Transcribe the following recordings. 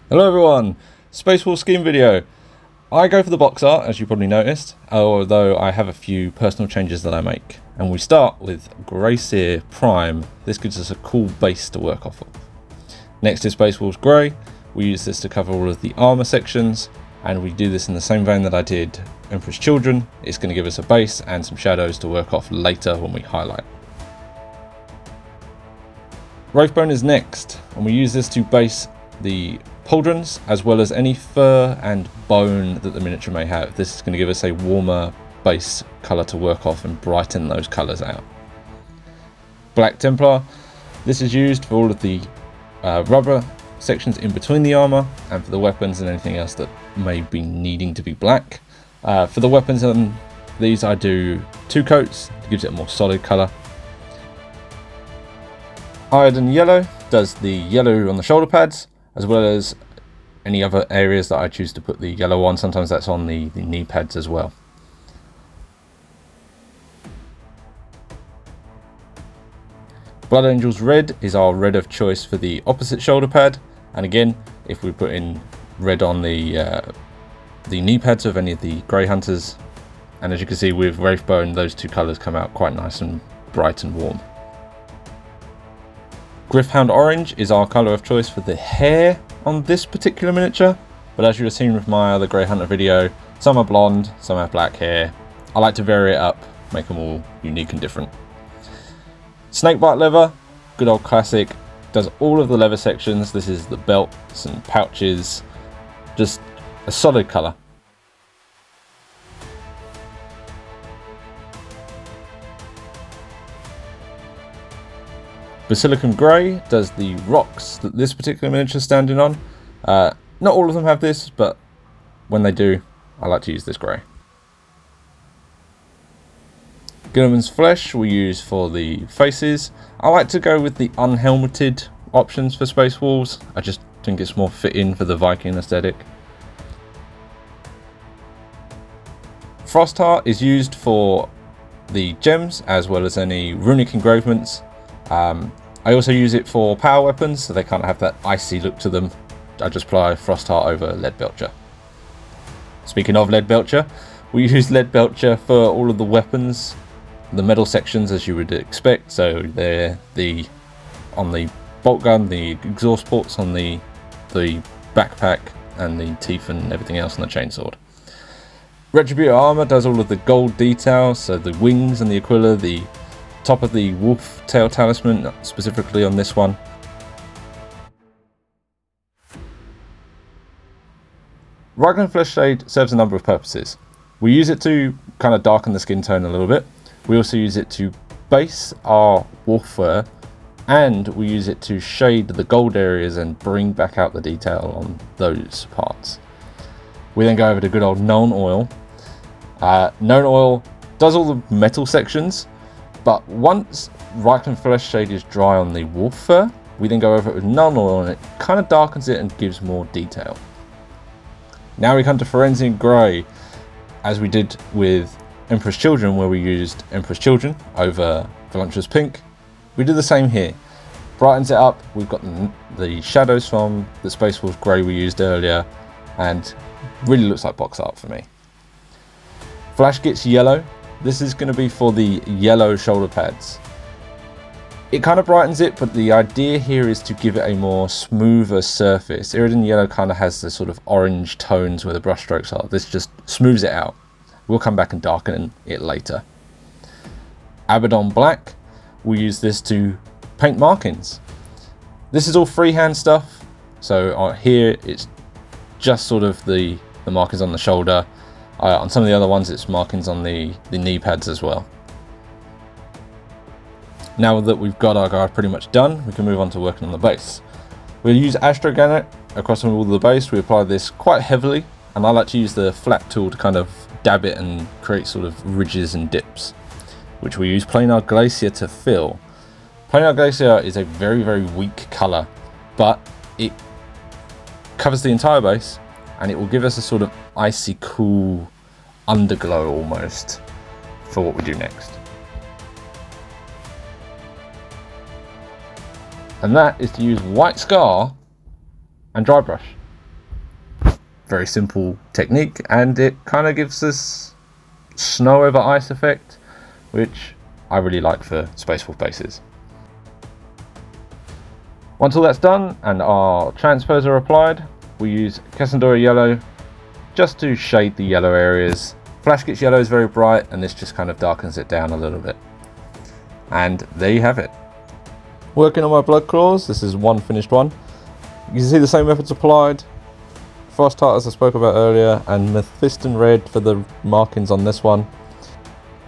Hello everyone, Space Wolf scheme video. I go for the box art, as you probably noticed, although I have a few personal changes that I make. And we start with Grey Seer Prime. This gives us a cool base to work off of. Next is Space Wolves Grey. We use this to cover all of the armor sections, and we do this in the same vein that I did Emperor's Children. It's going to give us a base and some shadows to work off later when we highlight. Wraithbone is next, and we use this to base the pauldrons as well as any fur and bone that the miniature may have. This is going to give us a warmer base colour to work off and brighten those colours out. Black Templar, this is used for all of the rubber sections in between the armour and for the weapons and anything else that may be needing to be black. For the weapons on these I do 2 coats, it gives it a more solid colour. Iodine Yellow does the yellow on the shoulder pads, as well as any other areas that I choose to put the yellow on. Sometimes that's on the knee pads as well. Blood Angels Red is our red of choice for the opposite shoulder pad, and again, if we put in red on the knee pads of any of the Grey Hunters, and as you can see with Wraithbone, those 2 colours come out quite nice and bright and warm. Gryph-hound Orange is our colour of choice for the hair on this particular miniature, but as you have seen with my other Grey Hunter video, some are blonde, some have black hair. I like to vary it up, make them all unique and different. Snakebite Leather, good old classic, does all of the leather sections. This is the belts and pouches, just a solid colour. Basilicum Grey does the rocks that this particular miniature is standing on. Not all of them have this, but when they do, I like to use this grey. Guilliman's Flesh we use for the faces. I like to go with the unhelmeted options for Space Wolves. I just think it's more fitting for the Viking aesthetic. Frostheart is used for the gems as well as any runic engravements. I also use it for power weapons, so they can't have that icy look to them. I just apply Frostheart over Leadbelcher. Speaking of Leadbelcher, we use Leadbelcher for all of the weapons, the metal sections as you would expect. So they're on the bolt gun, the exhaust ports on the backpack, and the teeth and everything else on the chainsword. Retributor Armour does all of the gold details, so the wings and the Aquila, the top of the wolf tail talisman, specifically on this one. Raglan Flesh Shade serves a number of purposes. We use it to kind of darken the skin tone a little bit. We also use it to base our wolf fur, and we use it to shade the gold areas and bring back out the detail on those parts. We then go over to good old Nuln Oil. Nuln Oil does all the metal sections, but once Raglan Flesh Shade is dry on the wolf fur, we then go over it with Nuln Oil and it kind of darkens it and gives more detail. Now we come to Forensian Grey, as we did with Emperor's Children, where we used Emperor's Children over Voluptuous Pink. We do the same here. Brightens it up. We've got the shadows from the Space Wolves Grey we used earlier, and really looks like box art for me. Flash Gitz Yellow. This is going to be for the yellow shoulder pads. It kind of brightens it, but the idea here is to give it a more smoother surface. Iridian Yellow kind of has the sort of orange tones where the brush strokes are. This just smooths it out. We'll come back and darken it later. Abaddon Black, we use this to paint markings. This is all freehand stuff, so here it's just sort of the markings on the shoulder. On some of the other ones it's markings on the knee pads as well. Now that we've got our guard pretty much done, we can move on to working on the base. We'll use Astrogranite across all the base. We apply this quite heavily, and I like to use the flat tool to kind of dab it and create sort of ridges and dips, which we use Planar Glacier to fill. Planar Glacier is a very, very weak colour, but it covers the entire base and it will give us a sort of icy cool underglow almost for what we do next. And that is to use White Scar and Dry Brush. very simple technique, and it kind of gives this snow over ice effect, which I really like for Space Wolf bases. Once all that's done and our transfers are applied, we use Kasandora Yellow just to shade the yellow areas. Flashgitz Yellow is very bright, and this just kind of darkens it down a little bit. And there you have it. Working on my Blood Claws, this is one finished one. You can see the same methods applied. Frost Heart, as I spoke about earlier, and Mephiston Red for the markings on this one.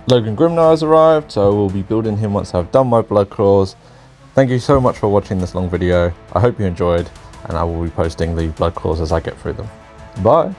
Logan Grimnar has arrived, so I will be building him once I've done my Blood Claws. Thank you so much for watching this long video. I hope you enjoyed, and I will be posting the Blood Claws as I get through them. Bye!